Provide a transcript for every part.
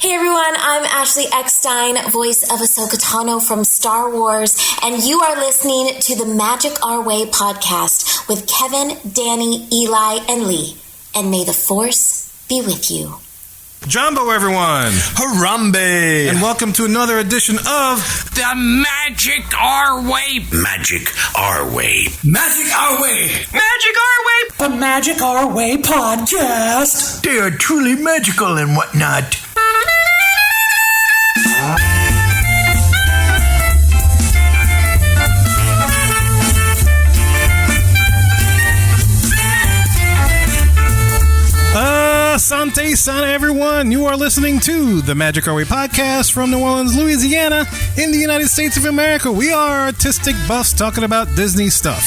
Hey everyone, I'm Ashley Eckstein, voice of Ahsoka Tano from Star Wars, and you are listening to the Magic Our Way podcast with Kevin, Danny, Eli, and Lee. And may the Force be with you. Jumbo, everyone! Harambe! And welcome to another edition of The Magic Our Way. Magic Our Way. Magic Our Way. Magic Our Way. The Magic Our Way podcast. They are truly magical and whatnot. Asante Sana, everyone. You are listening to the Magic Our Way podcast from New Orleans, Louisiana, in the United States of America. We are artistic buffs talking about Disney stuff.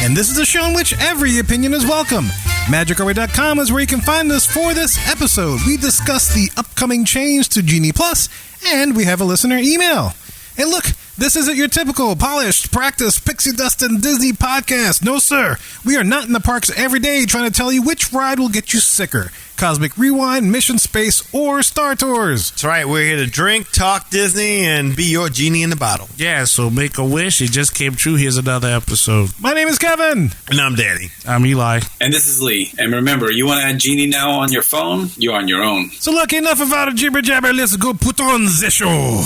And this is a show in which every opinion is welcome. MagicOurWay.com is where you can find us for this episode. We discuss the upcoming change to Genie Plus, and we have a listener email. And look, this isn't your typical polished, practiced, pixie dust and Disney podcast. No, sir. We are not in the parks every day trying to tell you which ride will get you sicker. Cosmic Rewind, Mission Space, or Star Tours. That's right. We're here to drink, talk Disney, and be your genie in the bottle. Yeah, so make a wish. It just came true. Here's another episode. My name is Kevin. And I'm Danny. I'm Eli. And this is Lee. And remember, you want to add Genie now on your phone? You're on your own. So look, enough of our jibber jabber. Let's go put on the show.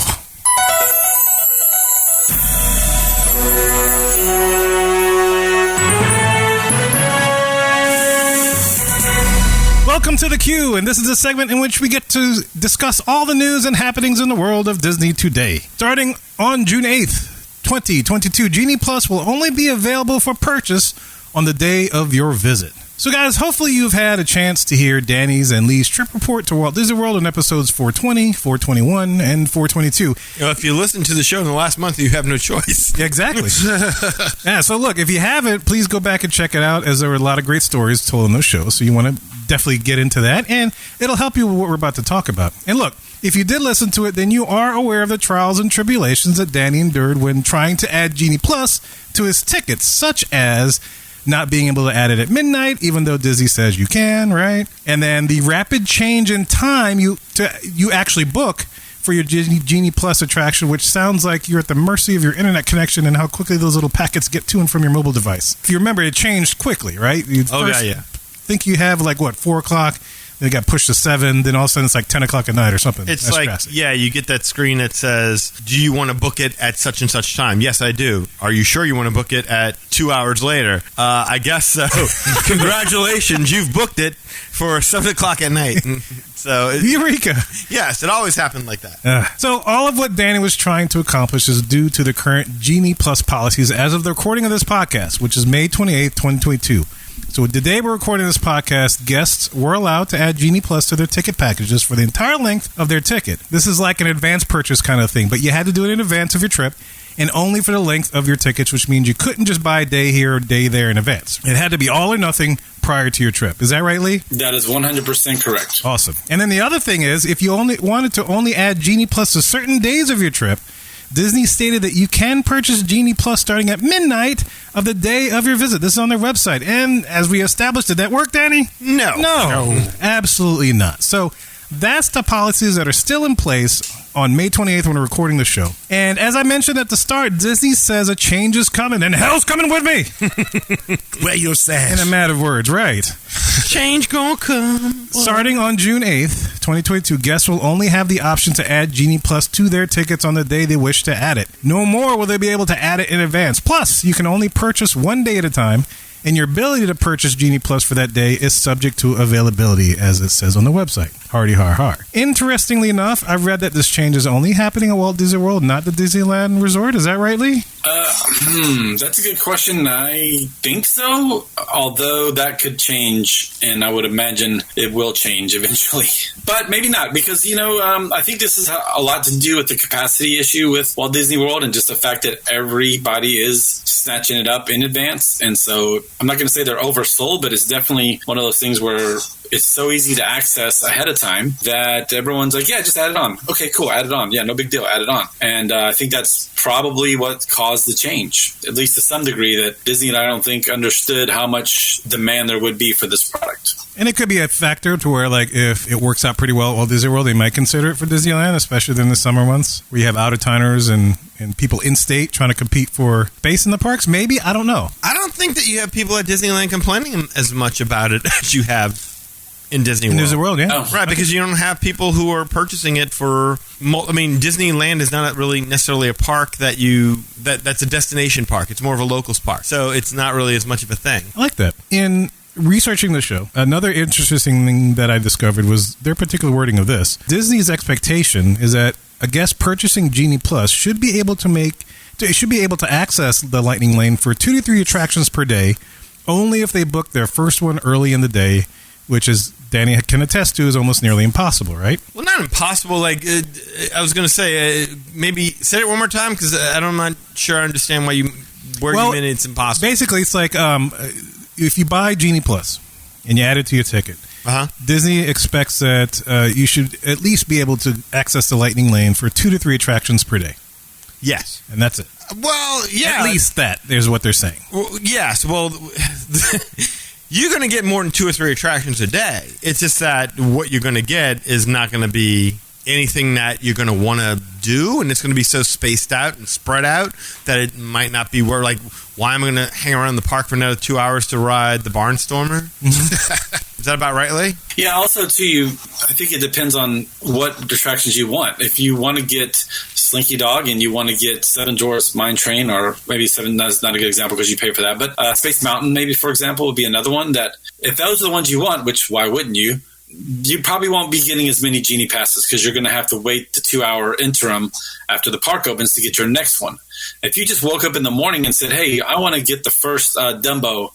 Welcome to The Q, and this is a segment in which we get to discuss all the news and happenings in the world of Disney today. Starting on June 8th, 2022, Genie Plus will only be available for purchase on the day of your visit. So guys, hopefully you've had a chance to hear Danny's and Lee's trip report to Walt Disney World in episodes 420, 421, and 422. You know, if you listened to the show in the last month, you have no choice. Exactly. Yeah, so look, if you haven't, please go back and check it out, as there were a lot of great stories told in those shows, so you want to definitely get into that, and it'll help you with what we're about to talk about. And look, if you did listen to it, then you are aware of the trials and tribulations that Danny endured when trying to add Genie Plus to his tickets, such as not being able to add it at midnight, even though Disney says you can, right? And then the rapid change in time you actually book for your Genie Plus attraction, which sounds like you're at the mercy of your internet connection and how quickly those little packets get to and from your mobile device. If you remember, it changed quickly, right? Yeah. Think you have 4 o'clock, then it got pushed to 7, then all of a sudden it's like 10 o'clock at night or something. It's That's like, drastic. yeah, you get that screen that says, do you want to book it at such and such time? Yes, I do. Are you sure you want to book it at 2 hours later? I guess so. Congratulations, you've booked it for 7 o'clock at night. So Eureka! Yes, it always happened like that. So all of what Danny was trying to accomplish is due to the current Genie Plus policies as of the recording of this podcast, which is May 28th, 2022. So the day we're recording this podcast, guests were allowed to add Genie Plus to their ticket packages for the entire length of their ticket. This is like an advance purchase kind of thing, but you had to do it in advance of your trip and only for the length of your tickets, which means you couldn't just buy a day here or a day there in advance. It had to be all or nothing prior to your trip. Is that right, Lee? That is 100% correct. Awesome. And then the other thing is, if you only wanted to only add Genie Plus to certain days of your trip, Disney stated that you can purchase Genie Plus starting at midnight of the day of your visit. This is on their website. And as we established, did that work, Danny? No, absolutely not. So that's the policies that are still in place on May 28th when we're recording the show. And as I mentioned at the start, Disney says a change is coming, and hell's coming with me. Wear your sash. In a matter of words, right. Change gonna come. Starting on June 8th, 2022, guests will only have the option to add Genie Plus to their tickets on the day they wish to add it. No more will they be able to add it in advance. Plus, you can only purchase one day at a time, and your ability to purchase Genie Plus for that day is subject to availability, as it says on the website. Hardy har har. Interestingly enough, I've read that this change is only happening at Walt Disney World, not the Disneyland Resort. Is that right, Lee? That's a good question. I think so, although that could change, and I would imagine it will change eventually. But maybe not, because, I think this is a lot to do with the capacity issue with Walt Disney World and just the fact that everybody is snatching it up in advance. And so I'm not going to say they're oversold, but it's definitely one of those things where it's so easy to access ahead of time that everyone's like, yeah, just add it on. Okay, cool, add it on. Yeah, no big deal, add it on. And I think that's probably what caused the change, at least to some degree, that Disney, I don't think, understood how much demand there would be for this product. And it could be a factor to where, like, if it works out pretty well at Walt Disney World, they might consider it for Disneyland, especially in the summer months where you have out-of-towners and people in-state trying to compete for space in the parks. Maybe, I don't know. I don't think that you have people at Disneyland complaining as much about it as you have in Disney World. In Disney World, yeah. Oh. Right, because you don't have people who are purchasing it for... I mean, Disneyland is not really necessarily a park that's a destination park. It's more of a locals park. So it's not really as much of a thing. I like that. In researching the show, another interesting thing that I discovered was their particular wording of this. Disney's expectation is that a guest purchasing Genie Plus should be able to access the Lightning Lane for 2 to 3 attractions per day, only if they book their first one early in the day, which is, Danny can attest to, is almost nearly impossible, right? Well, not impossible. Like, I was going to say, maybe say it one more time, because I'm not sure I understand why you mean it's impossible. Basically, it's like if you buy Genie Plus and you add it to your ticket, Disney expects that you should at least be able to access the Lightning Lane for 2 to 3 attractions per day. Yes. And that's it. Well, yeah. At least that is what they're saying. Well, yes. Well, you're going to get more than 2 or 3 attractions a day. It's just that what you're going to get is not going to be anything that you're going to want to do, and it's going to be so spaced out and spread out that it might not be where, like, why am I going to hang around the park for another 2 hours to ride the Barnstormer? Is that about right, Lee? Yeah, also, too, I think it depends on what attractions you want. If you want to get Slinky Dog and you want to get Seven Dwarfs Mine Train, or maybe Seven, that's not a good example because you pay for that, but Space Mountain, maybe, for example, would be another one that, if those are the ones you want, which why wouldn't you, you probably won't be getting as many Genie passes because you're going to have to wait the 2-hour interim after the park opens to get your next one. If you just woke up in the morning and said, hey, I want to get the first Dumbo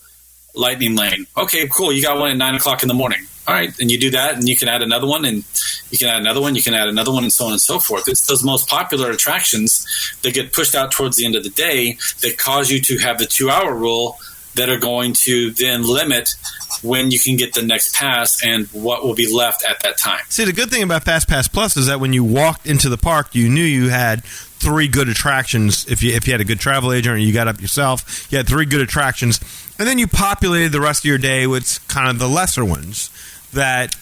Lightning Lane. Okay, cool. You got one at 9 o'clock in the morning. All right. And you do that, and you can add another one, and you can add another one, you can add another one, and so on and so forth. It's those most popular attractions that get pushed out towards the end of the day that cause you to have the 2-hour rule that are going to then limit when you can get the next pass and what will be left at that time. See, the good thing about Fast Pass Plus is that when you walked into the park, you knew you had 3 good attractions. If you had a good travel agent or you got up yourself, you had 3 good attractions. And then you populated the rest of your day with kind of the lesser ones that,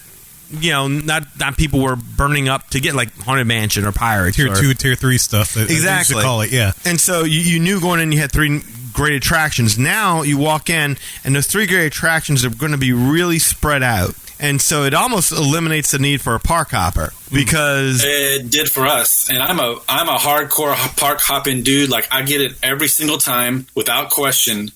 you know, not people were burning up to get, like Haunted Mansion or Pirates. Tier 2, Tier 3 stuff. Exactly. To call it, yeah. And so you knew going in you had 3 great attractions. Now you walk in, and those 3 great attractions are going to be really spread out. And so it almost eliminates the need for a park hopper because it did for us. And I'm a hardcore park hopping dude. Like, I get it every single time without question.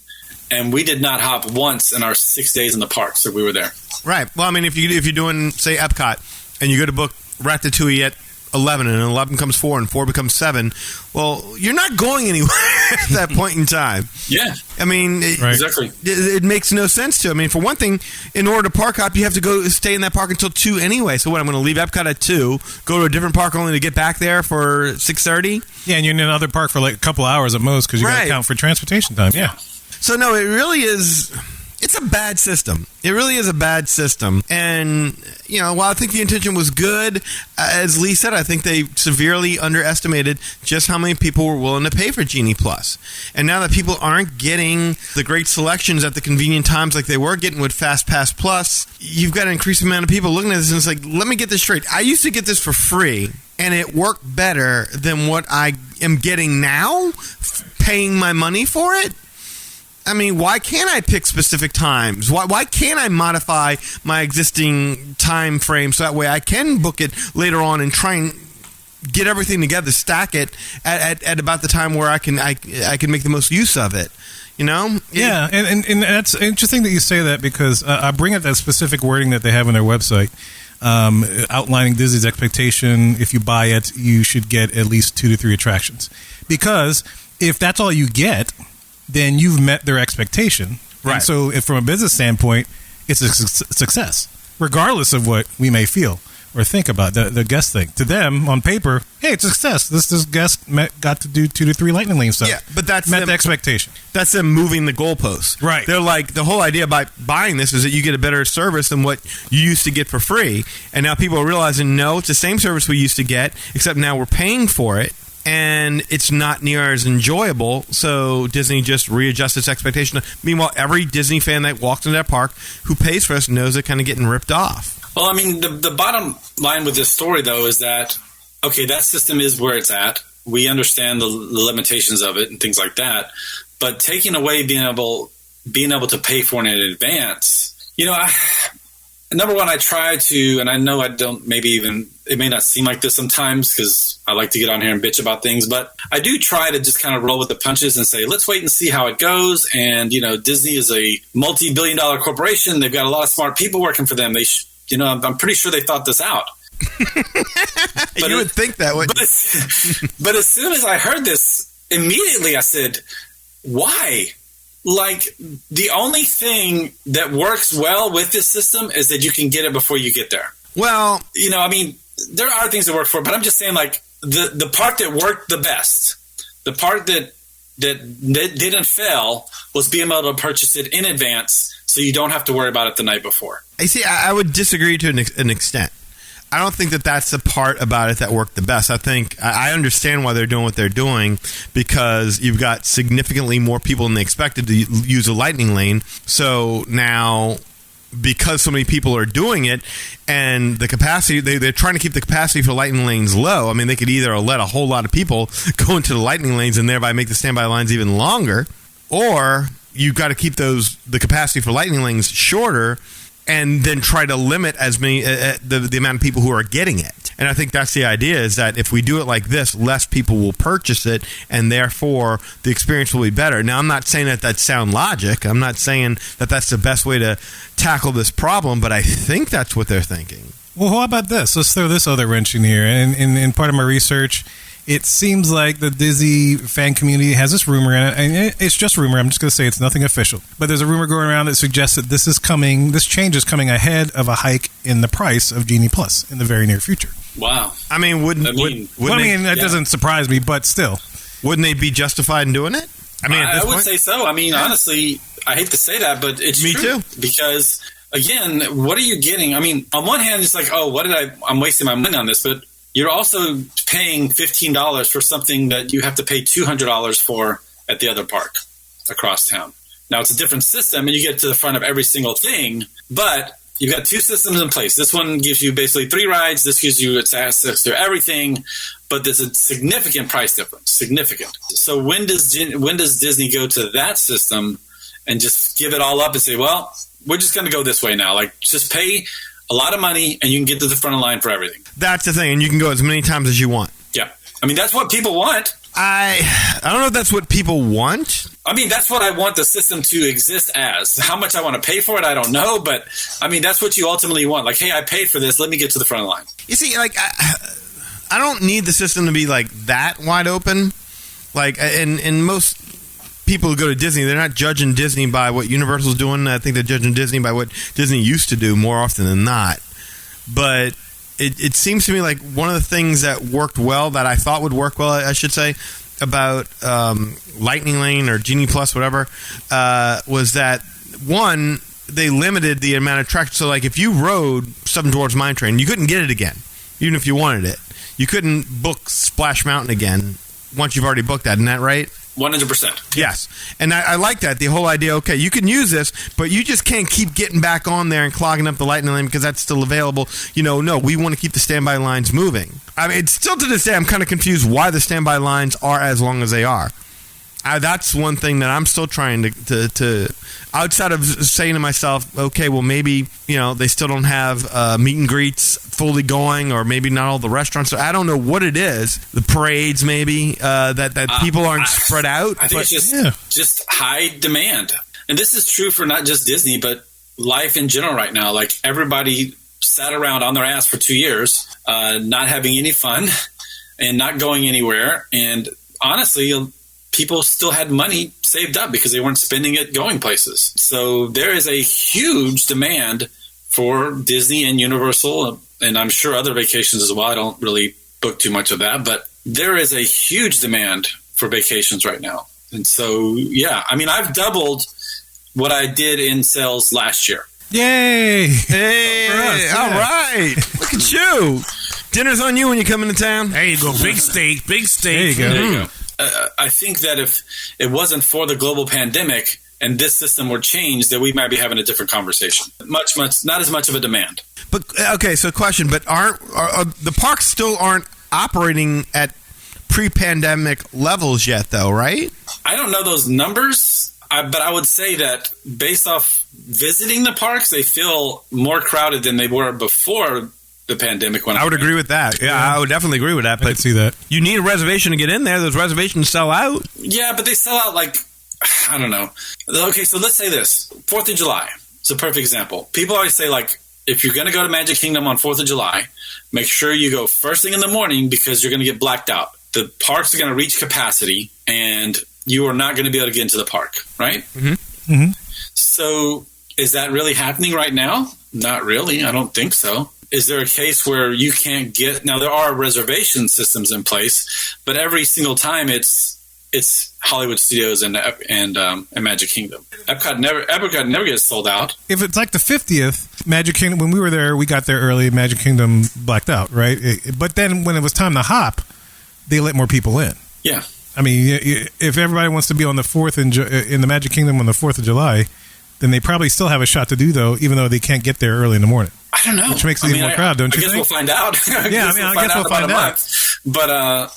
And we did not hop once in our 6 days in the parks that we were there. Right. Well, I mean, if you're doing, say, Epcot, and you go to book Ratatouille at 11, and 11 becomes 4, and 4 becomes 7, well, you're not going anywhere at that point in time. Yeah. I mean, exactly. It makes no sense to. I mean, for one thing, in order to park hop, you have to go stay in that park until 2 anyway. So what, I'm going to leave Epcot at 2, go to a different park only to get back there for 6:30? Yeah, and you're in another park for like a couple hours at most because you got to count for transportation time. Yeah. So, no, it really is... It's a bad system. It really is a bad system. And, you know, while I think the intention was good, as Lee said, I think they severely underestimated just how many people were willing to pay for Genie Plus. And now that people aren't getting the great selections at the convenient times like they were getting with Fast Pass Plus, you've got an increasing amount of people looking at this and it's like, let me get this straight. I used to get this for free, and it worked better than what I am getting now, paying my money for it. I mean, why can't I pick specific times? Why can't I modify my existing time frame so that way I can book it later on and try and get everything together, stack it at about the time where I can make the most use of it? You know? Yeah, and that's interesting that you say that because I bring up that specific wording that they have on their website, outlining Disney's expectation. If you buy it, you should get at least 2 to 3 attractions. Because if that's all you get, then you've met their expectation. Right. And so if from a business standpoint, it's a success, regardless of what we may feel. or think about, the guest thing. To them, on paper, hey, it's a success. This guest got to do 2 to 3 lightning lane stuff. Yeah, but that's met the expectation. That's them moving the goalposts. Right. They're like, the whole idea by buying this is that you get a better service than what you used to get for free. And now people are realizing, no, it's the same service we used to get, except now we're paying for it. And it's not near as enjoyable, so Disney just readjusts its expectation. Meanwhile, every Disney fan that walks into that park who pays for this knows they're kind of getting ripped off. Well, I mean, the bottom line with this story, though, is that, okay, that system is where it's at. We understand the limitations of it and things like that. But taking away being able to pay for it in advance, number one, I try to, and I know I don't, maybe even, it may not seem like this sometimes because I like to get on here and bitch about things, but I do try to just kind of roll with the punches and say, let's wait and see how it goes. And, Disney is a multi-billion-dollar corporation. They've got a lot of smart people working for them. I'm pretty sure they thought this out. You would think that way. But as soon as I heard this, immediately I said, why? Like, the only thing that works well with this system is that you can get it before you get there. Well, there are things that work for it, but I'm just saying, like, the part that worked the best, the part that didn't fail was being able to purchase it in advance so you don't have to worry about it the night before. I see. I would disagree to an extent. I don't think that that's the part about it that worked the best. I think I understand why they're doing what they're doing because you've got significantly more people than they expected to use a lightning lane. So now, because so many people are doing it and the capacity, they're trying to keep the capacity for lightning lanes low. I mean, they could either let a whole lot of people go into the lightning lanes and thereby make the standby lines even longer, or you've got to keep the capacity for lightning lanes shorter and then try to limit as many the amount of people who are getting it. And I think that's the idea, is that if we do it like this, less people will purchase it, and therefore the experience will be better. Now, I'm not saying that that's sound logic. I'm not saying that that's the best way to tackle this problem, but I think that's what they're thinking. Well, how about this? Let's throw this other wrench in here. And in part of my research, it seems like the Disney fan community has this rumor in it, and it's just rumor. I'm just going to say it's nothing official. But there's a rumor going around that suggests that this change is coming ahead of a hike in the price of Genie Plus in the very near future. Wow. I mean, that doesn't surprise me, but still. Wouldn't they be justified in doing it? I mean, I would say so. I mean, honestly, I hate to say that, but it's Me true. too. Because, again, what are you getting? I mean, on one hand, it's like, oh, I'm wasting my money on this, but you're also paying $15 for something that you have to pay $200 for at the other park across town. Now, it's a different system, and you get to the front of every single thing, but you've got 2 systems in place. This one gives you basically 3 rides. This gives you access to everything, but there's a significant price difference. Significant. So when does Disney go to that system and just give it all up and say, well, we're just going to go this way now? Like, just pay a lot of money and you can get to the front of the line for everything. That's the thing, and you can go as many times as you want. Yeah. I mean, that's what people want. I don't know if that's what people want. I mean, that's what I want the system to exist as. How much I want to pay for it, I don't know, but I mean, that's what you ultimately want. Like, hey, I paid for this. Let me get to the front of the line. You see, like, I don't need the system to be like that wide open. Like, and most people who go to Disney, they're not judging Disney by what Universal's doing. I think they're judging Disney by what Disney used to do more often than not. But it seems to me like one of the things that worked well, that I thought would work well, I should say, about Lightning Lane or Genie Plus, whatever, was that, one, they limited the amount of attractions. So, like, if you rode Seven Dwarfs Mine Train, you couldn't get it again, even if you wanted it. You couldn't book Splash Mountain again once you've already booked that. Isn't that right? 100%. Yes. And I like that. The whole idea, okay, you can use this, but you just can't keep getting back on there and clogging up the Lightning Lane because that's still available. No, we want to keep the standby lines moving. I mean, it's still to this day, I'm kind of confused why the standby lines are as long as they are. That's one thing that I'm still trying to outside of saying to myself, okay, well, maybe, they still don't have meet and greets fully going, or maybe not all the restaurants. So I don't know what it is. The parades, maybe, that people aren't spread out. I think it's just high demand. And this is true for not just Disney, but life in general right now. Like, everybody sat around on their ass for 2 years, not having any fun and not going anywhere. And honestly, people still had money saved up because they weren't spending it going places. So there is a huge demand for Disney and Universal and I'm sure other vacations as well. I don't really book too much of that, but there is a huge demand for vacations right now. And so, yeah, I mean, I've doubled what I did in sales last year. Yay! Hey, all right. Look at you. Dinner's on you when you come into town. There you go. Big steak. Big steak. There you go. There you go. I think that if it wasn't for the global pandemic and this system were changed, that we might be having a different conversation. Much, not as much of a demand. But okay, so question, but aren't the parks still aren't operating at pre-pandemic levels yet, though, right? I don't know those numbers, but I would say that based off visiting the parks, they feel more crowded than they were before the pandemic. I would agree with that. Yeah, I would definitely agree with that. I can see that. You need a reservation to get in there. Those reservations sell out. Yeah, but they sell out like, I don't know. Okay, so let's say this. 4th of July. It's a perfect example. People always say, like, if you're going to go to Magic Kingdom on 4th of July, make sure you go first thing in the morning because you're going to get blacked out. The parks are going to reach capacity and you are not going to be able to get into the park, right? Mm-hmm. Mm-hmm. So is that really happening right now? Not really. I don't think so. Is there a case where you can't get... Now, there are reservation systems in place, but every single time it's Hollywood Studios and Magic Kingdom. Epcot never gets sold out. If it's like the 50th, Magic Kingdom, when we were there, we got there early, Magic Kingdom blacked out, right? But then when it was time to hop, they let more people in. Yeah. I mean, if everybody wants to be on the 4th in the Magic Kingdom on the 4th of July, then they probably still have a shot to do, though, even though they can't get there early in the morning. I don't know. Which makes it even more crowd, don't you think? I guess we'll find out. I guess we'll find out.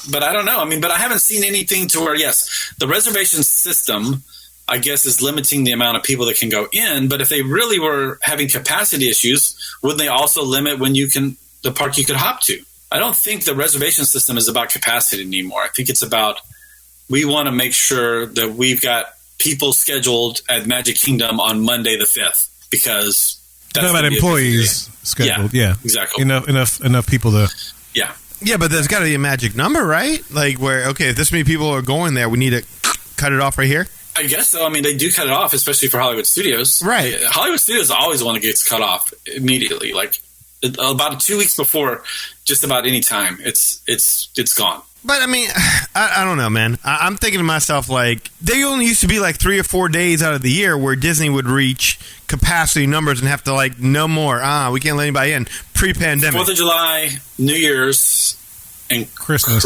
But I don't know. I mean, but I haven't seen anything to where, yes, the reservation system, I guess, is limiting the amount of people that can go in. But if they really were having capacity issues, wouldn't they also limit the park you could hop to? I don't think the reservation system is about capacity anymore. I think it's about, we want to make sure that we've got people scheduled at Magic Kingdom on Monday the 5th because that's about employees scheduled. Yeah, exactly. Enough people to. Yeah. Yeah, but there's got to be a magic number, right? Like where, okay, if this many people are going there, we need to cut it off right here? I guess so. I mean, they do cut it off, especially for Hollywood Studios. Right. Hollywood Studios is always the one that gets cut off immediately. Like about 2 weeks before, just about any time, it's gone. But I mean, I don't know, man. I'm thinking to myself, like, they only used to be like 3 or 4 days out of the year where Disney would reach capacity numbers and have to, like, no more. We can't let anybody in. Pre-pandemic. 4th of July, New Year's, and Christmas.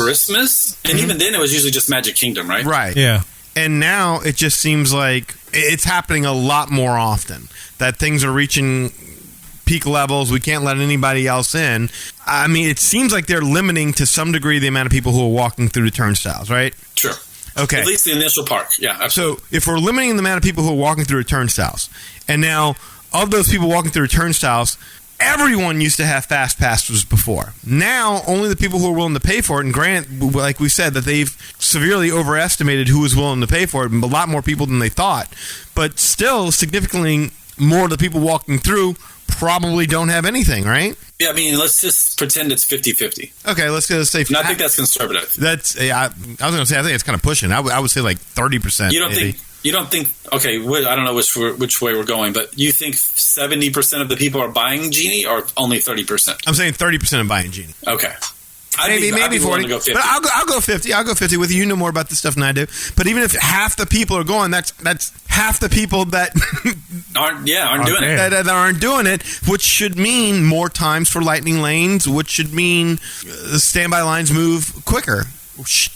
And Mm-hmm. even then, it was usually just Magic Kingdom, right? Right. Yeah. And now it just seems like it's happening a lot more often. That things are reaching peak levels. We can't let anybody else in. I mean, it seems like they're limiting to some degree the amount of people who are walking through the turnstiles, right? Sure. Okay. At least the initial park. Yeah, absolutely. So if we're limiting the amount of people who are walking through the turnstiles, and now of those people walking through the turnstiles, everyone used to have fast passes before. Now, only the people who are willing to pay for it, and grant, like we said, that they've severely overestimated who is willing to pay for it, a lot more people than they thought. But still, significantly more of the people walking through probably don't have anything, right? Yeah, I mean, let's just pretend it's 50-50. Okay, let's say... And I think that's conservative. That's... I was going to say, I think it's kind of pushing. I would say like 30%. You don't think... Okay, I don't know which way we're going, but you think 70% of the people are buying Genie or only 30%? I'm saying 30% are buying Genie. Okay. Maybe 40. Go 50. But I'll go 50. I'll go 50 with you. You know more about this stuff than I do. But even if half the people are going, that's half the people that aren't doing it. That aren't doing it, which should mean more times for lightning lanes, which should mean the standby lines move quicker.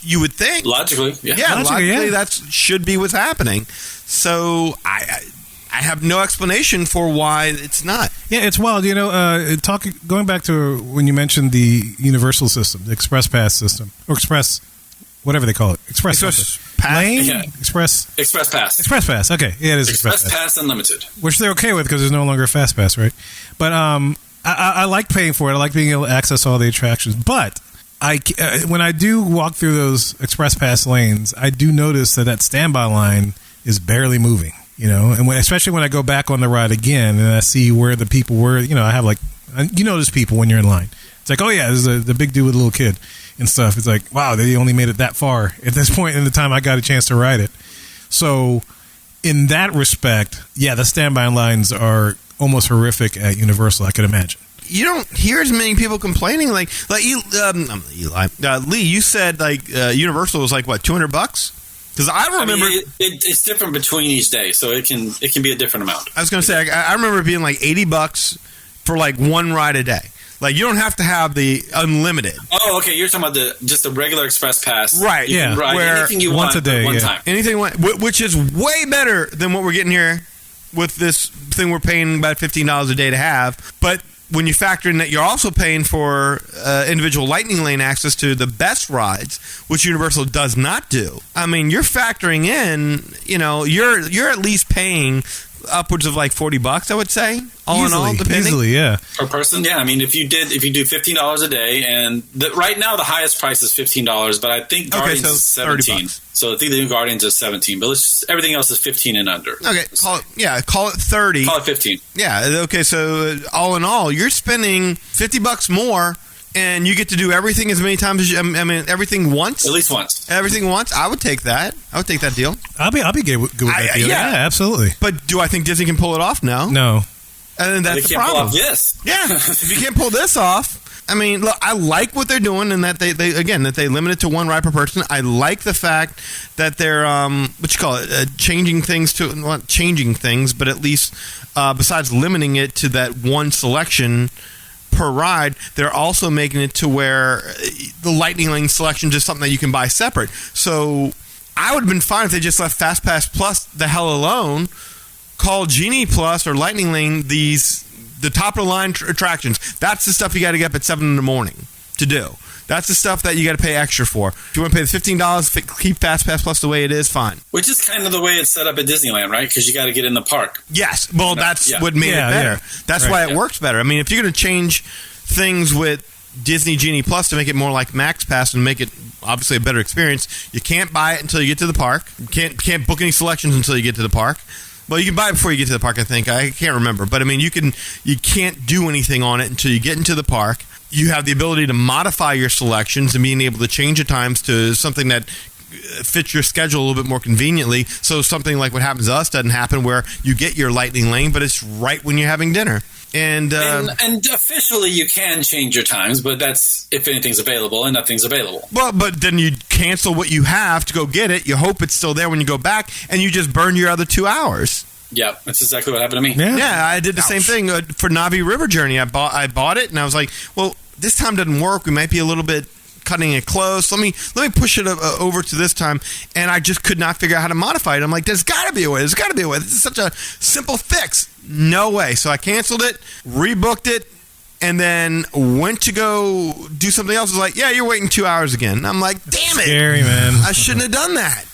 You would think. Logically, yeah. Logically, that should be what's happening. So I have no explanation for why it's not. Yeah, it's wild. Going back to when you mentioned the Universal system, the Express Pass system, or Express, whatever they call it, Express Pass, Lane, yeah. Express Pass. Okay, yeah, it is Express Pass Unlimited, which they're okay with because there's no longer a Fast Pass, right? But I like paying for it. I like being able to access all the attractions. But when I do walk through those Express Pass lanes, I do notice that standby line is barely moving. And especially when I go back on the ride again and I see where the people were, I have notice people when you're in line. It's like, oh yeah, this is the big dude with a little kid and stuff. It's like, wow, they only made it that far at this point in the time I got a chance to ride it. So in that respect, yeah, the standby lines are almost horrific at Universal, I could imagine. you don't hear as many people complaining. Like Eli, Lee, you said like Universal was like what, $200? Because I remember it's different between each day, so it can be a different amount. I was going to say I remember it being like $80 for like one ride a day. Like, you don't have to have the unlimited. Oh, okay. You're talking about just the regular express pass. Right, You can ride where anything you once want a day, one yeah. time. Anything, which is way better than what we're getting here with this thing we're paying about $15 a day to have. But when you factor in that you're also paying for individual Lightning Lane access to the best rides, which Universal does not do, I mean, you're factoring in, you're at least paying upwards of like $40, I would say, all in all, depending. Easily, yeah. Per person, yeah. I mean, if you do $15 a day, and right now the highest price is $15, but I think Guardians is $17. So I think the new Guardians is $17, but everything else is $15 and under. Okay, call it $30. Call it $15. Yeah. Okay. So all in all, you're spending $50 more, and you get to do everything as many times as everything once. At least once. Everything once. I would take that. I would take that deal. I'll be good with that deal. Yeah, absolutely. But do I think Disney can pull it off? No. And then that's the problem. Pull off this. Yeah. If you can't pull this off, I mean, look, I like what they're doing, and that they limit it to one ride per person. I like the fact that they're changing things not changing things, but at least besides limiting it to that one selection per ride, they're also making it to where the Lightning Lane selection is just something that you can buy separate. So I would have been fine if they just left Fast Pass Plus the hell alone, call Genie Plus or Lightning Lane the top of the line attractions. That's the stuff you got to get up at 7 in the morning to do. That's the stuff that you got to pay extra for. If you want to pay the $15, keep Fast Pass Plus the way it is, fine. Which is kind of the way it's set up at Disneyland, right? Because you got to get in the park. Yes. Well, that's what made it better. Yeah. That's why it works better. I mean, if you're going to change things with Disney Genie Plus to make it more like Max Pass and make it obviously a better experience, you can't buy it until you get to the park. You can't book any selections until you get to the park. Well, you can buy it before you get to the park, I think. I can't remember. But, I mean, you can't do anything on it until you get into the park. You have the ability to modify your selections and being able to change the times to something that fits your schedule a little bit more conveniently. So something like what happens to us doesn't happen where you get your Lightning Lane, but it's right when you're having dinner. And officially you can change your times, but that's if anything's available, and nothing's available. Well, but then you cancel what you have to go get it. You hope it's still there when you go back, and you just burn your other 2 hours. Yeah, that's exactly what happened to me. Yeah, I did the same thing for Navi River Journey. I bought it, and I was like, well, this time doesn't work. We might be a little bit cutting it close. Let me push it over to this time, and I just could not figure out how to modify it. I'm like, there's got to be a way. There's got to be a way. This is such a simple fix. No way. So I canceled it, rebooked it, and then went to go do something else. I was like, yeah, you're waiting 2 hours again. And I'm like, damn it. Scary, man. I shouldn't have done that.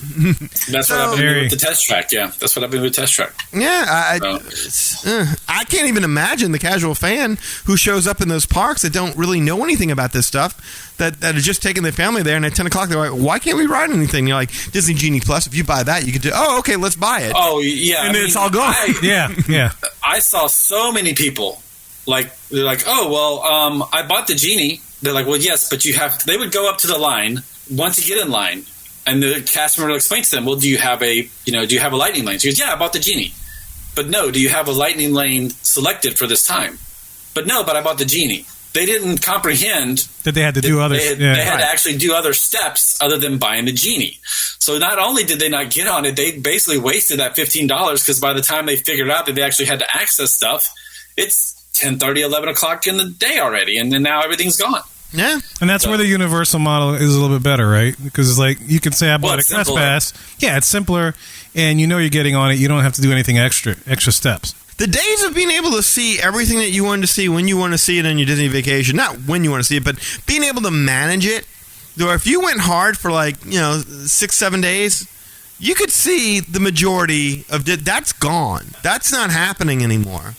That's what I've been doing with the test track. Yeah, that's what I've been with Test Track. Yeah, I can't even imagine the casual fan who shows up in those parks that don't really know anything about this stuff, that are just taking their family there, and at 10 o'clock they're like, why can't we ride anything? And you're like, Disney Genie Plus, if you buy that, you can do, okay, let's buy it. Oh, yeah. And then it's all gone. Yeah. I saw so many people, they're like, oh, well, I bought the Genie. They're like, well, yes, but they would go up to the line once you get in line, and the cast member will explain to them, well, do you have a Lightning Lane? She goes, yeah, I bought the Genie. But no, do you have a Lightning Lane selected for this time? But no, but I bought the Genie. They didn't comprehend that they had to do other. They had to actually do other steps other than buying the Genie. So not only did they not get on it, they basically wasted that $15 because by the time they figured out that they actually had to access stuff, it's 10:30, 11 o'clock in the day already, and then now everything's gone. Yeah, and that's where the universal model is a little bit better, right? Because it's like you can say I bought a Quest Pass. Yeah, it's simpler, and you know you're getting on it. You don't have to do anything extra steps. The days of being able to see everything that you wanted to see when you want to see it on your Disney vacation, not when you want to see it, but being able to manage it. Though if you went hard for 6-7 days, you could see the majority of that's gone. That's not happening anymore.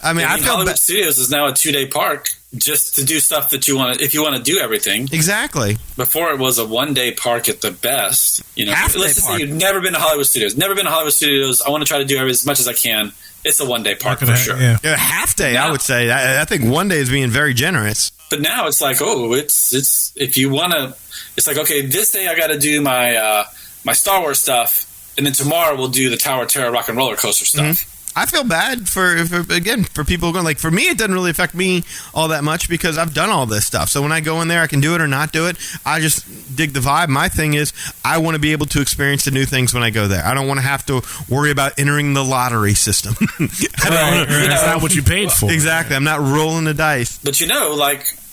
I mean, I feel Hollywood Studios is now a 2-day park just to do stuff that you want to, if you want to do everything. Exactly. Before it was a 1-day park at the best. Let's just say you've never been to Hollywood Studios. Never been to Hollywood Studios. I want to try to do as much as I can. It's a 1-day park for sure. Yeah, half day, I would say. I think 1 day is being very generous. But now it's like, it's if you want to, it's like, okay, this day I got to do my my Star Wars stuff, and then tomorrow we'll do the Tower of Terror Rock and Roller Coaster stuff. Mm-hmm. I feel bad for people going. Like, for me, it doesn't really affect me all that much because I've done all this stuff. So when I go in there, I can do it or not do it. I just dig the vibe. My thing is, I want to be able to experience the new things when I go there. I don't want to have to worry about entering the lottery system. That's not what you paid for. Exactly. I'm not rolling the dice. But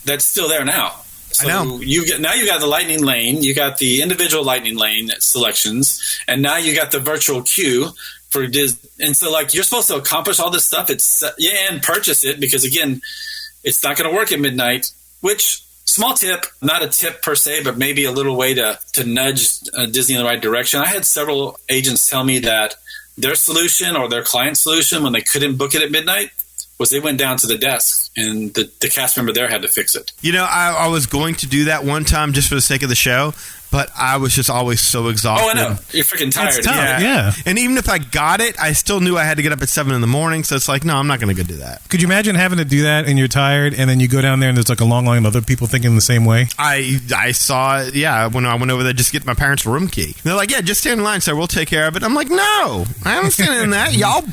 that's still there now. So I know. you got the lightning lane, you got the individual lightning lane selections, and now you got the virtual queue for and so you're supposed to accomplish all this stuff. And purchase it because again, it's not going to work at midnight. Which, small tip, not a tip per se, but maybe a little way to nudge Disney in the right direction. I had several agents tell me that their solution or their client solution when they couldn't book it at midnight was they went down to the desk and the cast member there had to fix it. I was going to do that one time just for the sake of the show, but I was just always so exhausted. Oh, I know. You're freaking tired. It's tough. Yeah. And even if I got it, I still knew I had to get up at 7 in the morning. So it's like, no, I'm not going to go do that. Could you imagine having to do that and you're tired and then you go down there and there's a long line of other people thinking the same way? I saw, when I went over there just to get my parents' room key. And they're like, yeah, just stand in line, sir. We'll take care of it. I'm like, no, I don't stand in that. Y'all,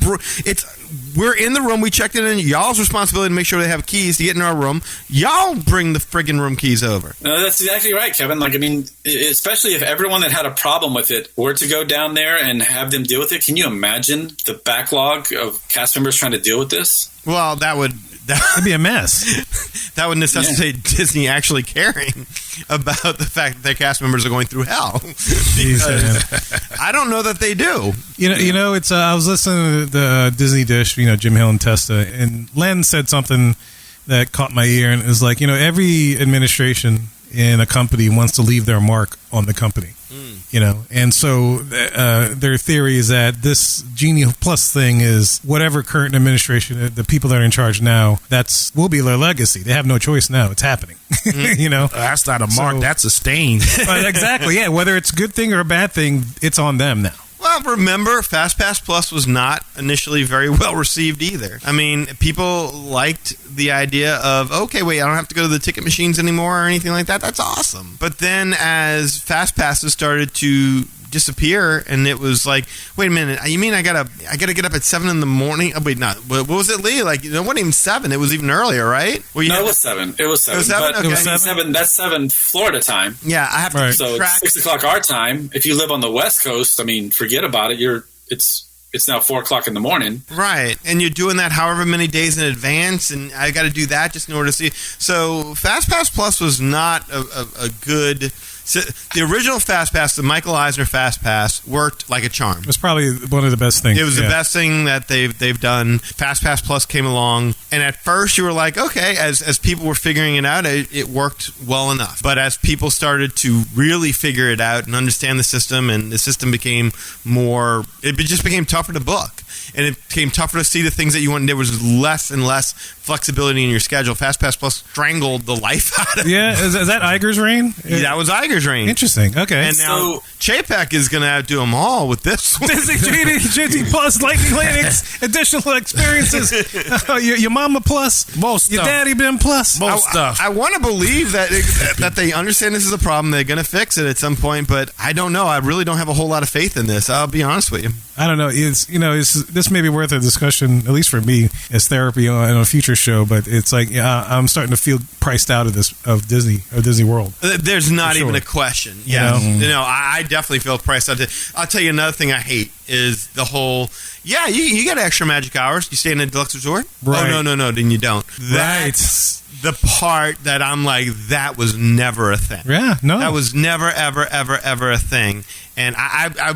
we're in the room. We checked it in. Y'all's responsibility to make sure they have keys to get in our room. Y'all bring the friggin' room keys over. No, that's exactly right, Kevin. Especially if everyone that had a problem with it were to go down there and have them deal with it. Can you imagine the backlog of cast members trying to deal with this? Well, that'd be a mess. That would necessitate Disney actually caring about the fact that their cast members are going through hell. I don't know that they do. It's. I was listening to the Disney Dish. Jim Hill and Testa, and Len said something that caught my ear, and it was like, every administration in a company wants to leave their mark on the company. And so their theory is that this Genie Plus thing is whatever current administration, the people that are in charge now, will be their legacy. They have no choice now. It's happening. That's not a mark. That's a stain. Exactly. Yeah. Whether it's a good thing or a bad thing, it's on them now. Well, remember, FastPass Plus was not initially very well received either. I mean, people liked the idea of, okay, wait, I don't have to go to the ticket machines anymore or anything like that. That's awesome. But then as FastPasses started to disappear, and it was like, wait a minute, you mean I gotta get up at 7 in the morning? Oh, wait, not what was it, Lee? It wasn't even 7. It was even earlier, right? It was 7. It was 7. It was 7. But okay. 7. That's 7 Florida time. Yeah, I have to So track. It's 6 o'clock our time. If you live on the West Coast, forget about it. It's now 4 o'clock in the morning. Right. And you're doing that however many days in advance, and I got to do that just in order to see. So FastPass Plus was not a good. So the original FastPass, the Michael Eisner FastPass, worked like a charm. It was probably one of the best things. It was the best thing that they've done. FastPass Plus came along, and at first you were like, okay, as people were figuring it out, it worked well enough. But as people started to really figure it out and understand the system, and the system became more, it just became tougher to book. And it became tougher to see the things that you wanted. There was less and less flexibility in your schedule. FastPass Plus strangled the life out of it. Yeah, is that Iger's reign? Yeah, that was Iger's reign. Interesting. Okay. And now Chapek is going to outdo them all with this one. Disney Genie Plus, Lightning Linux, additional experiences. Your mama plus, most your stuff. daddy been plus. Most stuff. I want to believe that they understand this is a problem. They're going to fix it at some point, but I don't know. I really don't have a whole lot of faith in this. I'll be honest with you. I don't know. This may be worth a discussion, at least for me, as therapy on a future show. But it's like I'm starting to feel priced out of Disney World. There's not even a question. Yeah, I definitely feel priced out. I'll tell you another thing I hate is the whole. Yeah, you get extra magic hours. You stay in a deluxe resort. Right. Oh no, then you don't. That's the part that I'm like, that was never a thing. Yeah, no, that was never, ever a thing. And I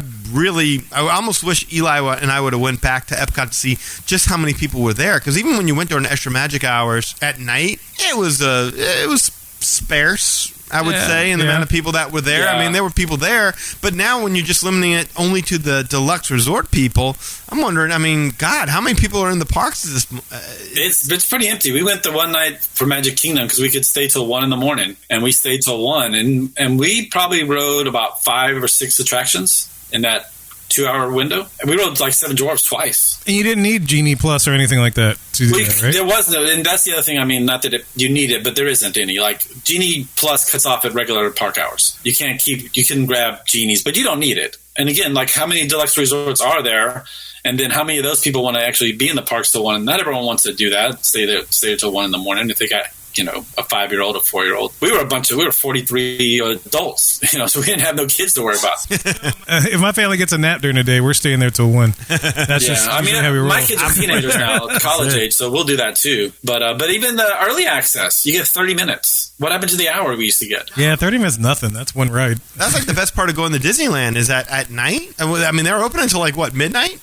almost wish Eli and I would have went back to Epcot to see just how many people were there. Because even when you went during extra magic hours at night, it was sparse, I would say, in the amount of people that were there. Yeah. I mean, there were people there, but now when you're just limiting it only to the deluxe resort people, I'm wondering, I mean, God, how many people are in the parks? It's pretty empty. We went the one night for Magic Kingdom because we could stay till 1 in the morning, and we stayed till 1, and we probably rode about 5 or 6 attractions in that 2-hour window. And we rode like 7 Dwarfs twice. And you didn't need Genie Plus or anything like that. to do that, right? There was no, and that's the other thing. I mean, not that you need it, but there isn't any. Like Genie Plus cuts off at regular park hours. You can grab Genies, but you don't need it. And again, like how many deluxe resorts are there? And then how many of those people want to actually be in the parks till 1? Not everyone wants to do that. Stay there till 1 in the morning. If they got, a 5-year-old, a 4-year-old. We were 43 adults, so we didn't have no kids to worry about. If my family gets a nap during the day, we're staying there till 1. That's just how we roll. My kids are teenagers now, college age, so we'll do that too. But even the early access, you get 30 minutes. What happened to the hour we used to get? Yeah, 30 minutes, nothing. That's one ride. That's like the best part of going to Disneyland is that at night. I mean, they're open until like what, midnight?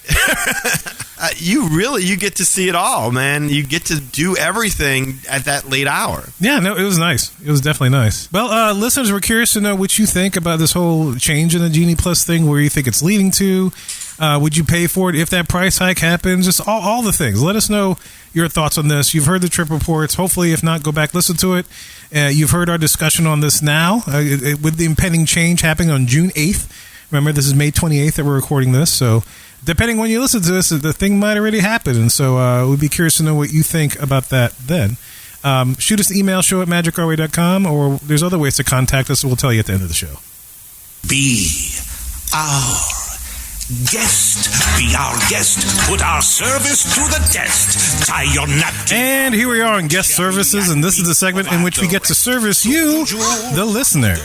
You get to see it all, man. You get to do everything at that late hour. Yeah, no, it was nice. It was definitely nice. Well, listeners, we're curious to know what you think about this whole change in the Genie Plus thing, where you think it's leading to. Would you pay for it if that price hike happens? Just all the things. Let us know your thoughts on this. You've heard the trip reports. Hopefully, if not, go back, listen to it. You've heard our discussion on this now with the impending change happening on June 8th. Remember, this is May 28th that we're recording this, so depending when you listen to this, the thing might already happen. And so we'd be curious to know what you think about that then. Shoot us an email, show@magicourway.com, or there's other ways to contact us, so we'll tell you at the end of the show. Be our guest. Be our guest. Put our service to the test. Tie your napkin. And here we are on guest services, and this is the segment in which we get to service you, the listener.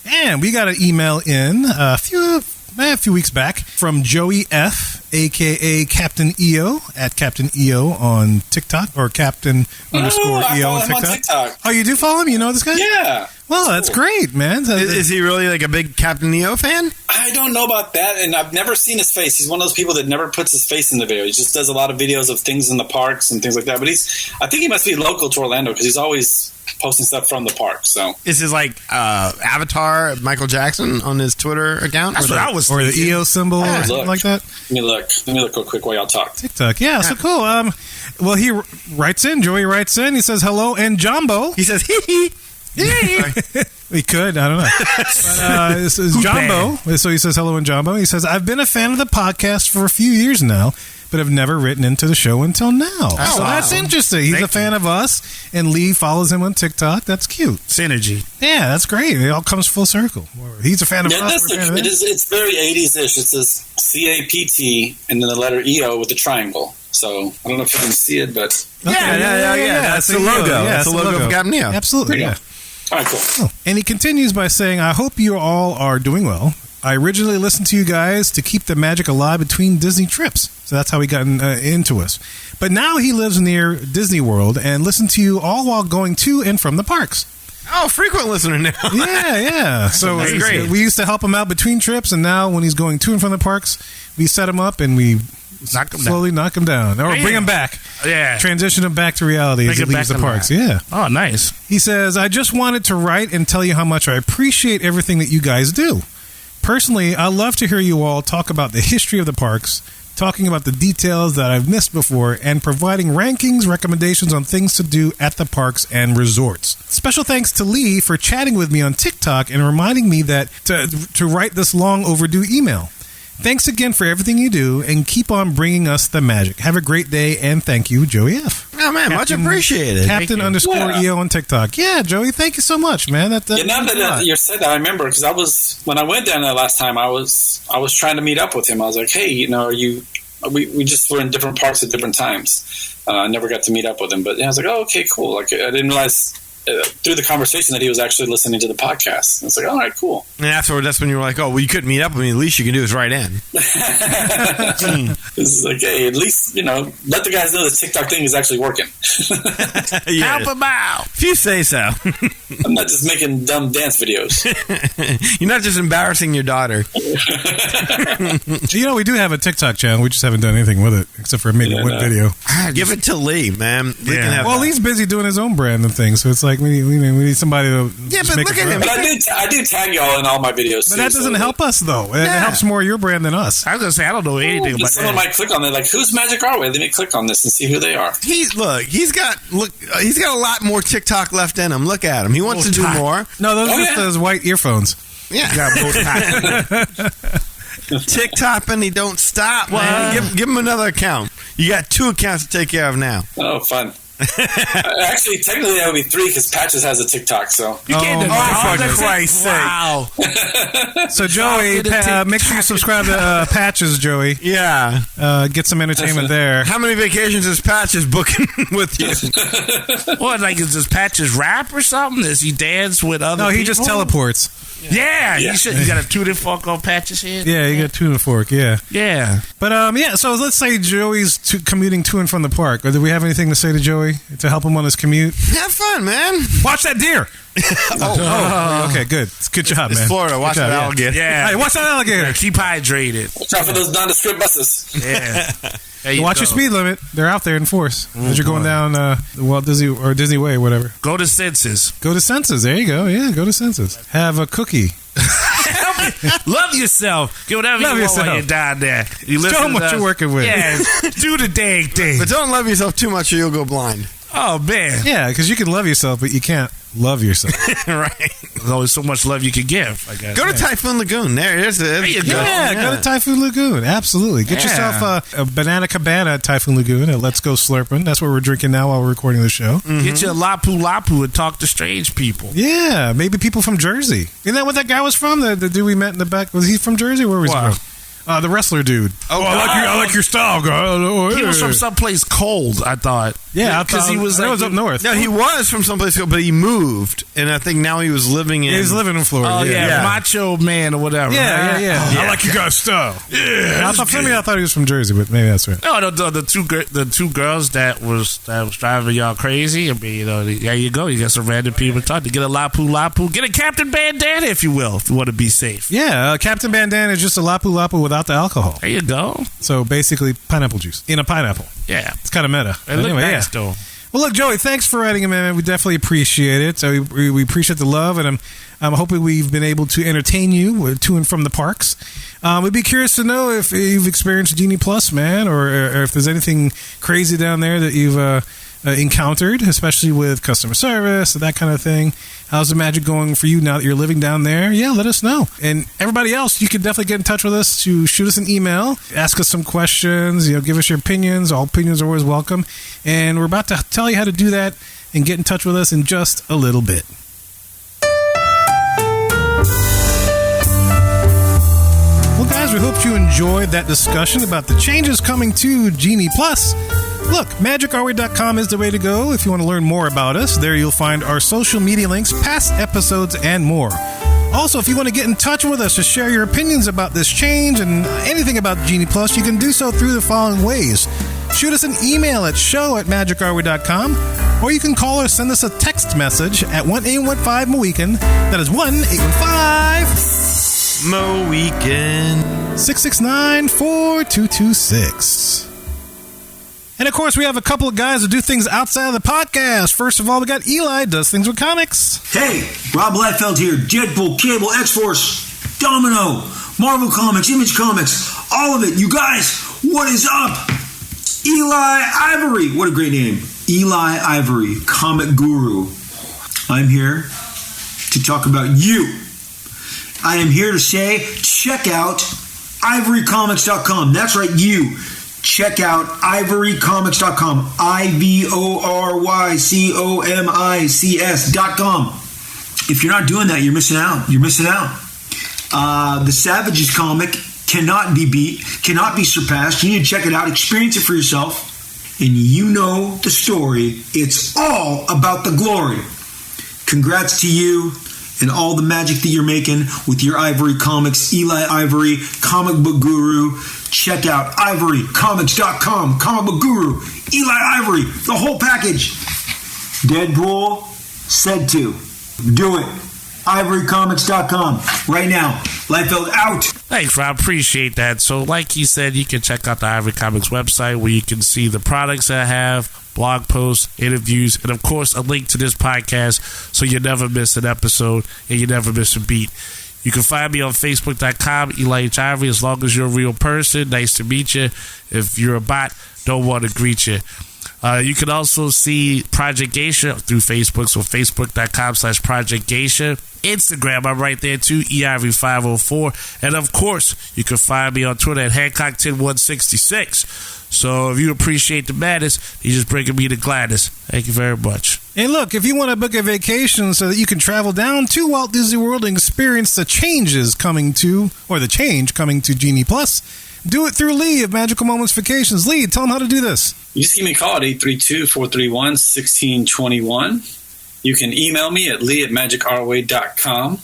And we got an email in a few weeks back from Joey F, a.k.a. Captain EO, at Captain EO on TikTok, or Captain _EO on TikTok. Oh, you do follow him? You know this guy? Yeah. Well, that's great, man. Is he really like a big Captain EO fan? I don't know about that, and I've never seen his face. He's one of those people that never puts his face in the video. He just does a lot of videos of things in the parks and things like that. But I think he must be local to Orlando because he's always posting stuff from the park. So is his like avatar Michael Jackson on his Twitter account? That's what I was or thinking. the EO symbol or something like that? Let me look real quick while y'all talk. TikTok, yeah, so cool. Well, he writes in, Joey writes in, he says, hello, and Jumbo. He says, hee hee. We could, I don't know. But, this is Jumbo. So he says, hello, and Jumbo. He says, I've been a fan of the podcast for a few years now, but have never written into the show until now. Oh, so wow. that's interesting. He's a fan of us, and Lee follows him on TikTok. That's cute. Synergy. Yeah, that's great. It all comes full circle. He's a fan of us. It's very 80s-ish. It says CAPT and then the letter EO with the triangle. So I don't know if you can see it, but Yeah. That's the logo. That's the logo of Captain EO. Absolutely, yeah. All right, cool. And he continues by saying, I hope you all are doing well. I originally listened to you guys to keep the magic alive between Disney trips. So that's how he got into us. But now he lives near Disney World and listens to you all while going to and from the parks. Oh, frequent listener now. Yeah. So that's great. We used to help him out between trips, and now when he's going to and from the parks, we set him up and we slowly knock him down. Or bring him back. Yeah. Transition him back to reality as he leaves the parks. Yeah. Oh, nice. He says, I just wanted to write and tell you how much I appreciate everything that you guys do. Personally, I love to hear you all talk about the history of the parks, talking about the details that I've missed before, and providing rankings, recommendations on things to do at the parks and resorts. Special thanks to Lee for chatting with me on TikTok and reminding me that to write this long overdue email. Thanks again for everything you do, and keep on bringing us the magic. Have a great day, and thank you, Joey F. Oh, man, much appreciated. Captain _EO on TikTok. Yeah, Joey, thank you so much, man. Now that you said that, I remember, because when I went down there last time, I was trying to meet up with him. I was like, hey, we just were in different parks at different times. I never got to meet up with him, but I was like, oh, okay, cool. Like, I didn't realize through the conversation that he was actually listening to the podcast. And it's like, all right, cool. And afterward, that's when you were like, oh, well, you couldn't meet up with me. The least you can do is write in. This is like, hey, at least, let the guys know the TikTok thing is actually working. Yeah. Help him out. If you say so. I'm not just making dumb dance videos. You're not just embarrassing your daughter. We do have a TikTok channel. We just haven't done anything with it, except for maybe one video. Give it to Lee, man. Lee can have Well, that. Lee's busy doing his own brand and things, so it's like we need somebody to just but make look it at him. But I do tag y'all in all my videos, But too. that doesn't help us, though. It helps more your brand than us. I was going to say, I don't know anything about Someone that. might click on it, like, who's Magic Our Way? Let me click on this and see who they are. He's got a lot more TikTok left in him. Look at him. He wants to do more. No, those are just those white earphones. Yeah. Got both TikTok and he don't stop, man. Give him another account. You got 2 accounts to take care of now. Oh, fun. Actually, technically that would be 3 because Patches has a TikTok. So You can't for Christ's sake. Wow. So, Joey, make sure you subscribe to Patches, Joey. Yeah. Get some entertainment there. How many vacations is Patches booking with you? What, like, is this Patches rap or something? Does he dance with other No, people? he just teleports. Yeah, you got a tooted fork on Patches' head? Yeah, you got tuna fork, yeah. Yeah. But, so let's say Joey's commuting to and from the park. Do we have anything to say to Joey to help him on his commute? Have fun, man. Watch that deer! Okay, good. Good job, It's man. Florida. Watch Good job, that alligator. Yeah. Hey, watch that alligator. Keep hydrated. watch out for those nondescript buses. Yeah. There you Watch your go. speed limit. They're out there in force. As you're going down the Walt Disney or Disney Way, whatever. Go to Senses. Go to Senses. There you go. Yeah, go to Senses. Have a cookie. Love yourself. Get whatever Love you want yourself. while you're down there. You Show listen them to what us. you're working with. Yeah. Do the dang thing. But don't love yourself too much or you'll go blind. Oh, man. Yeah, because you can love yourself, but you can't love yourself. Right. There's only so much love you can give, I guess. Go to Typhoon Lagoon. There it is. There you go. Yeah, go to Typhoon Lagoon. Absolutely. Get yourself a Banana Cabana at Typhoon Lagoon at Let's Go Slurpin'. That's what we're drinking now while we're recording the show. Get your lapu lapu and talk to strange people. Yeah, maybe people from Jersey. Isn't that what that guy was from? The dude we met in the back? Was he from Jersey? Where was he from? The wrestler dude. Oh, I like your style, guy. He was from someplace cold, I thought. Yeah, because he was that like was up north. No, he was from someplace, but he moved, and I think now he was living in. He's living in Florida. Oh, yeah, Yeah. Macho Man or whatever. Yeah. I like your guy's style. Yeah, I thought he was from Jersey, but maybe that's right. No, the two girls that was driving y'all crazy. I mean, there you go. You got some random people to talk to. Get a lapu lapu. Get a Captain Bandana, if you will, if you want to be safe. Yeah, Captain Bandana is just a lapu lapu without the alcohol. There you go. So basically, pineapple juice in a pineapple. Yeah. It's kind of meta. It looked nice, yeah. though. Well, look, Joey, thanks for writing him, man. We definitely appreciate it. So we appreciate the love, and I'm hoping we've been able to entertain you to and from the parks. We'd be curious to know if you've experienced Genie Plus, man, or if there's anything crazy down there that you've encountered, especially with customer service, that kind of thing. How's the magic going for you now that you're living down there? Yeah, let us know. And everybody else, you can definitely get in touch with us to shoot us an email, ask us some questions, give us your opinions. All opinions are always welcome. And we're about to tell you how to do that and get in touch with us in just a little bit. Well, guys, we hope you enjoyed that discussion about the changes coming to Genie Plus. Look, magicourway.com is the way to go if you want to learn more about us. There you'll find our social media links, past episodes, and more. Also, if you want to get in touch with us to share your opinions about this change and anything about Genie Plus, you can do so through the following ways. Shoot us an email at show@magicourway.com, or you can call or send us a text message at 1-815-MOWEEKEN. That is 1-815-669-4226. 669-4226. And of course, we have a couple of guys that do things outside of the podcast. First of all, we got Eli, does things with comics. Hey, Rob Liefeld here. Deadpool, Cable, X-Force, Domino, Marvel Comics, Image Comics, all of it. You guys, what is up? Eli Ivory. What a great name. Eli Ivory, comic guru. I'm here to talk about you. I am here to say, check out ivorycomics.com. That's right, you. Check out ivorycomics.com. ivorycomics.com. If you're not doing that, you're missing out. You're missing out. The Savages comic cannot be beat, cannot be surpassed. You need to check it out, experience it for yourself, and you know the story. It's all about the glory. Congrats to you and all the magic that you're making with your Ivory Comics. Eli Ivory, comic book guru. Check out ivorycomics.com, comic book guru, Eli Ivory, the whole package. Deadpool said to. Do it. ivorycomics.com right now. Liefeld out. Thanks, Rob. Appreciate that. So, like he said, you can check out the Ivory Comics website where you can see the products that I have, blog posts, interviews, and of course, a link to this podcast so you never miss an episode and you never miss a beat. You can find me on Facebook.com, Eli H. Ivory, as long as you're a real person. Nice to meet you. If you're a bot, don't want to greet you. You can also see Project Geisha through Facebook, so facebook.com/Project Geisha. Instagram, I'm right there too, EIvory504. And of course, you can find me on Twitter at Hancock10166. So if you appreciate the madness, you're just bringing me the gladness. Thank you very much. And look, if you want to book a vacation so that you can travel down to Walt Disney World and experience the change coming to Genie Plus, do it through Lee of Magical Moments Vacations. Lee, tell them how to do this. You just give me a call at 832-431-1621. You can email me at lee@magicourway.com.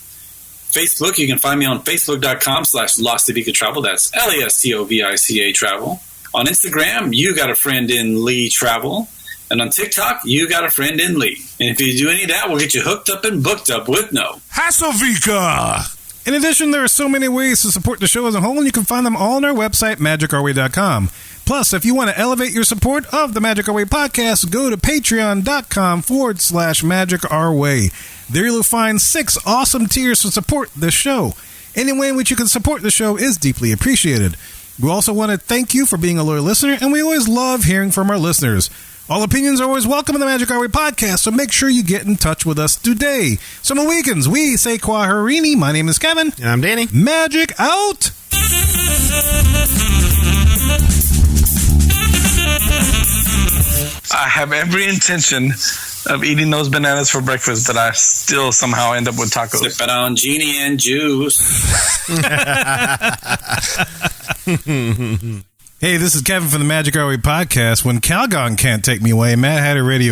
Facebook, you can find me on facebook.com/Lostivica Travel. That's LASTOVICA Travel. On Instagram, you got a friend in Lee Travel. And on TikTok, you got a friend in Lee. And if you do any of that, we'll get you hooked up and booked up with no Hasselvika. In addition, there are so many ways to support the show as a whole, and you can find them all on our website, magicourway.com. Plus, if you want to elevate your support of the Magic Our Way podcast, go to patreon.com/magicourway. There you'll find 6 awesome tiers to support the show. Any way in which you can support the show is deeply appreciated. We also want to thank you for being a loyal listener, and we always love hearing from our listeners. All opinions are always welcome in the Magic Our Way podcast, so make sure you get in touch with us today. So, Mohicans, we say Kwaherini. My name is Kevin. And I'm Danny. Magic out! I have every intention of eating those bananas for breakfast, but I still somehow end up with tacos. Sip it on Genie and juice. Hey, this is Kevin from the Magic Our Way podcast. When Calgon can't take me away, Mad Hatter Radio